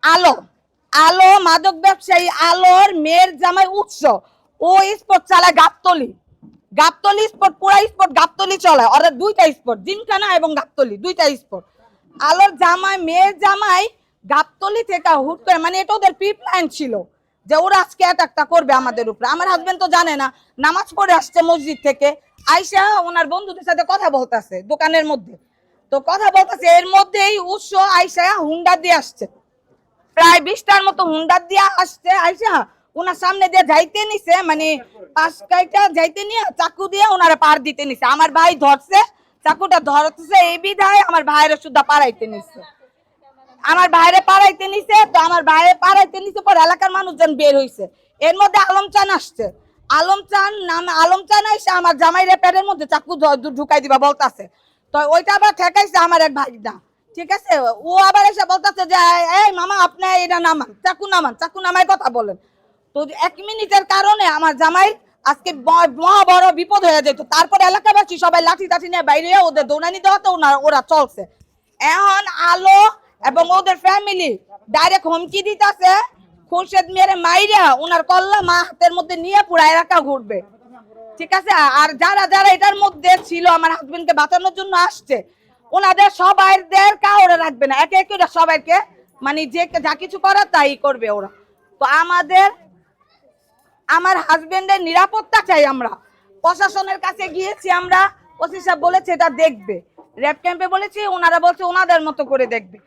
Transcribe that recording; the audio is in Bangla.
আলো আলো মাদক ব্যবসায়ী আলোর মেয়ের জামাই উৎস ও স্পট চালায় গাবতলি স্পট, পুরা স্পট গাবতলি চলায়। ওরা দুইটা স্পট, জিমখানা এবং গাবতলি দুইটা স্পট। আলোর জামাই মেয়ের জামাই গাবতলি থেকে হুট করে, মানে এটা ওদের প্রি প্ল্যান ছিল যে ওরা আজকে অ্যাটাকটা করবে আমাদের উপরে। আমার হাজবেন্ড তো জানে না, নামাজ পড়ে আসছে মসজিদ থেকে, আইসা ওনার বন্ধুদের সাথে কথা বলতেছে দোকানের মধ্যে। তো কথা বলতেছে, এর মধ্যেই উৎস আইসা হুন্ডা দিয়ে আসছে, প্রায় 20টার মতো হুন্ডা দিয়ে আসছে। আইসা ওনার সামনে দিয়ে যাইতে নিছে, মানে পাঁচ কাইটা যাইতে নিয়ে চাকু দিয়ে ওনারা পার দিতে নিছে। আমার ভাই ধরছে, চাকুটা ধরতেছে, এই বিধায় আমার ভাইয়ের সুদ্ধা পাড়াইতে নিছে। আমার ভাইরে পাড়াইতে নিছে, তো আমার ভাইরে পাড়াইতে নিছে পর এলাকার মানুষজন বের হইছে। এর মধ্যে আলম চান আসছে, আলম চান এসে আমার জামাইরে পেটের মধ্যে চাকু ঢুকাই দিবা বলতাছে। তো ওইটা আবার ঠেকাইছে আমার এক ভাই না, ঠিক আছে। ও আবার এসে বলতেছে যে এই মামা আপনি এটা নামান, চাকু নামায় কথা বলেন। তো 1 মিনিটের কারণে আমার জামাই আজকে মহা বড় বিপদ হয়ে যেত। তারপরে এলাকাবাসী সবাই লাঠি টাঠি নিয়ে বাইরে ওদের দৌড়ানি দেওয়াতে ওরা চলছে। এখন আলো এবং ওদের ফ্যামিলি ডাইরেক্ট হুমকি দিতেছে খুরশেদ মেরে মাইরা ওনার কল্লা মা হাতের মধ্যে নিয়ে পুরা এলাকা ঘুরবে, ঠিক আছে। আর যারা যারা এটার মধ্যে ছিল আমার হাজবেন্ডকে বাঁচানোর জন্য আসছে, ওনাদের সবাইদের কাউরে রাখবে না, একে একে সবাইকে মানে যে যা কিছু করার তাই করবে ওরা। তো আমার হাজবেন্ডের নিরাপত্তা চাই আমরা। প্রশাসনের কাছে গিয়েছি আমরা, ওসি সাহেব বলেছে এটা দেখবে, র্যাব ক্যাম্পে বলেছি, ওনারা বলছে ওনাদের মতো করে দেখবে।